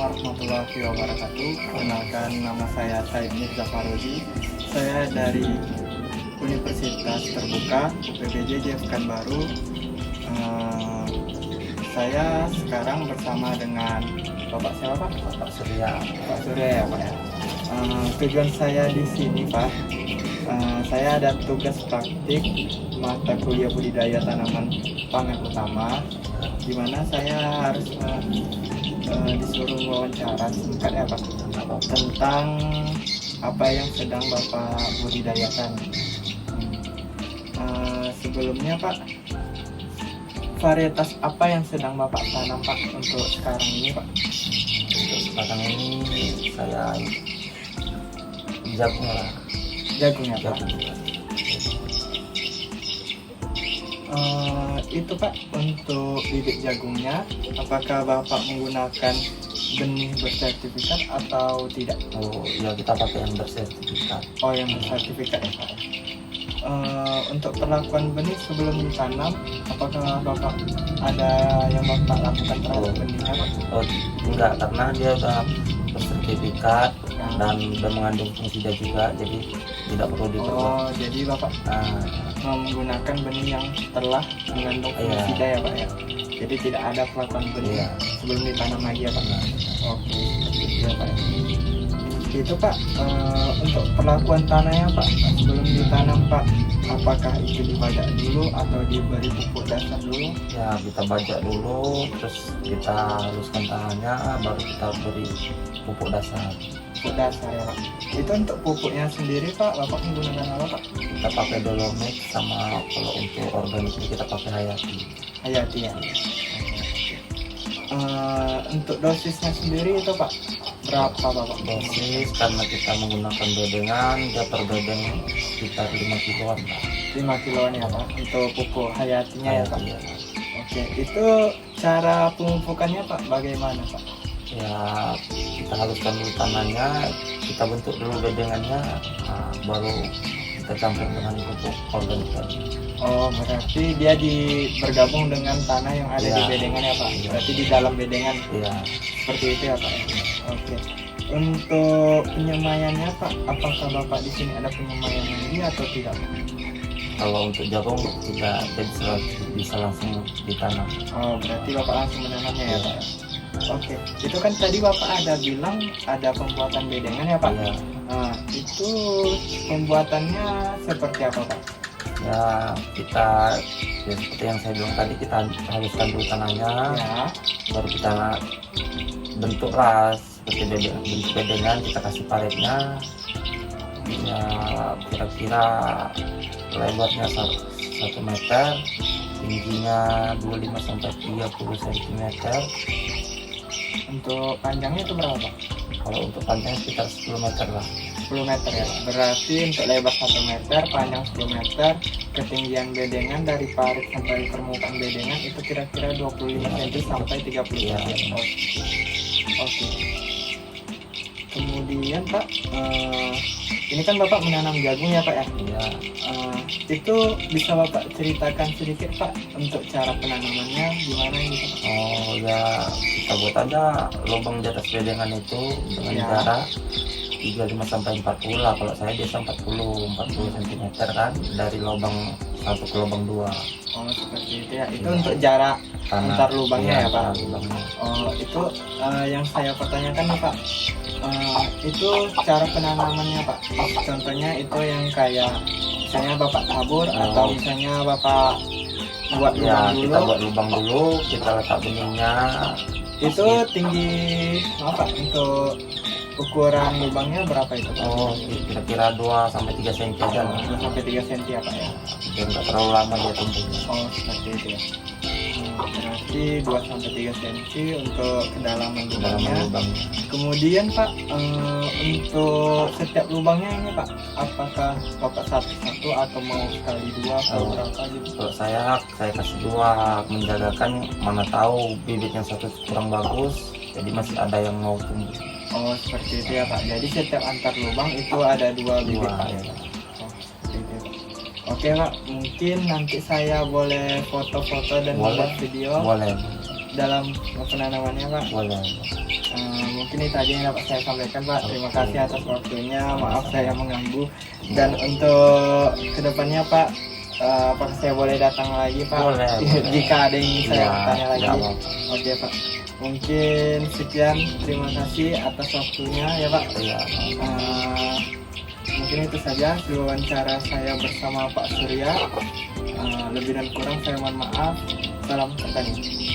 warahmatullahi wabarakatuh. Perkenalkan, nama saya Said Mirza Farodi. Saya dari Universitas Terbuka UPBJ Pekanbaru. Saya sekarang bersama dengan Bapak siapa, Pak? Pak Surya. Pak Surya ya, Pak ya. Tujuan saya di sini, Pak, saya ada tugas praktik mata kuliah budidaya tanaman pangan utama, di mana saya harus disuruh wawancara singkat ya, Pak, tentang apa yang sedang Bapak budidayakan. Sebelumnya, Pak, varietas apa yang sedang Bapak tanam, Pak, untuk sekarang ini, Pak? Untuk sekarang ini saya jagung lah. Jagung ya, Pak? Jagung. Itu, Pak, untuk bibit jagungnya, apakah Bapak menggunakan benih bersertifikat atau tidak? Oh ya, kita pakai yang bersertifikat. Oh, yang bersertifikat ya, Pak. Untuk perlakuan benih sebelum ditanam, apakah Bapak ada yang Bapak lakukan terhadap benihnya, Pak? Oh enggak, karena dia udah bersertifikat dan udah mengandung fungisida juga, jadi tidak perlu diperlukan. Oh, jadi Bapak menggunakan benih yang telah mengandung fungisida ya, Pak ya? Jadi tidak ada perlakuan benih sebelum ditanam lagi ya, Pak? Oke, seperti itu ya, Pak. Itu, Pak, untuk perlakuan tanahnya, Pak, sebelum ditanam, Pak, apakah itu dibajak dulu atau diberi pupuk dasar dulu? Ya, kita bajak dulu, terus kita haluskan tanahnya, baru kita beri pupuk dasar. Pupuk dasar ya, Pak. Itu untuk pupuknya sendiri, Pak, Bapak menggunakan apa, Pak? Kita pakai dolomit, sama kalau untuk organik kita pakai hayati. Hayati ya. Untuk dosisnya sendiri itu, Pak, berapa, Bapak? Dosis karena kita menggunakan bedengan, dia per bedeng sekitar 5 kiloan, Pak. 5 kiloan ya, Pak, untuk pupuk hayatinya ya, Pak? Iya. Oke, itu cara pemupukannya, Pak, bagaimana, Pak? Ya, kita haluskan dulu tanahnya, kita bentuk dulu bedengannya, baru kita campur dengan pupuk organik tadi. Oh, berarti dia bergabung dengan tanah yang ada di bedengan ya, Pak? Berarti di dalam bedengan. Iya. Seperti itu ya, Pak? Oke. Untuk penyemayannya, Pak, apakah Bapak di sini ada penyemayan lagi atau tidak? Kalau untuk jagung tidak, dia bisa langsung ditanam. Oh, berarti Bapak langsung menanamnya ya, Pak? Oke. Itu kan tadi Bapak ada bilang ada pembuatan bedengan ya, Pak? Iya. Nah, itu pembuatannya seperti apa, Pak? Ya, kita seperti yang saya bilang tadi, kita haluskan dulu tanahnya, baru kita bentuklah seperti bentuk bedengan, kita kasih paretnya, ya kira-kira lebarnya 1 meter, tingginya 25 sampai 30 cm. Untuk panjangnya itu berapa, Pak? Kalau untuk panjang sekitar 10 meter lah. 10 meter ya, berarti untuk lebar 1 meter, panjang 10 meter, ketinggian bedengan dari parit sampai permukaan bedengan itu kira-kira 25 cm sampai 30 cm. Oke. Kemudian, Pak, ini kan Bapak menanam jagung ya, Pak ya? Iya. Itu bisa Bapak ceritakan sedikit, Pak, untuk cara penanamannya gimana gitu, Pak? Oh ya, kita buat aja lubang di atas bedengan itu dengan jarak 35 sampai 40 lah. Kalau saya biasa 40 cm kan, dari lubang 1 ke lubang 2. Oh, seperti itu ya. Itu untuk jarak antar lubangnya ya, Pak? Oh, itu yang saya pertanyakan nih, Pak. Itu cara penanamannya, Pak. Contohnya itu yang kayak misalnya Bapak tabur atau misalnya Bapak buat lubang dulu. Kita buat lubang dulu, kita letak benihnya. Itu tinggi apa, Pak? Untuk ukuran lubangnya berapa itu, Pak? Oh, kira-kira 2 sampai 3 cm aja. 2 sampai 3 cm ya, Pak ya? Biar nggak terlalu lama dia tumbuhnya. Oh, seperti itu ya. Berarti 2 sampai 3 cm untuk kedalaman lubangnya. Kemudian, Pak, untuk setiap lubangnya ini, Pak, apakah Bapak satu-satu atau mau sekali 2 atau berapa gitu? Kalau saya kasih 2, menjagakan mana tahu bibit yang satu kurang bagus, jadi masih ada yang mau tumbuh. Oh, seperti itu ya, Pak. Jadi setiap antar lubang itu ada 2 bibit, Pak ya? Oh, seperti itu. Oke, Pak, mungkin nanti saya boleh foto-foto dan membuat video boleh dalam penanamannya, Pak. boleh. mungkin itu aja yang dapat saya sampaikan Pak. Terima kasih atas waktunya, maaf saya mengganggu. Dan untuk kedepannya Pak, apakah saya boleh datang lagi Pak? Boleh. Jika ada yang ingin saya tanya lagi. apa-apa. Oke Pak, mungkin sekian, terima kasih atas waktunya ya Pak. Iya. Mungkin itu saja wawancara saya bersama Pak Surya. Lebih dan kurang saya mohon maaf. Salam petani.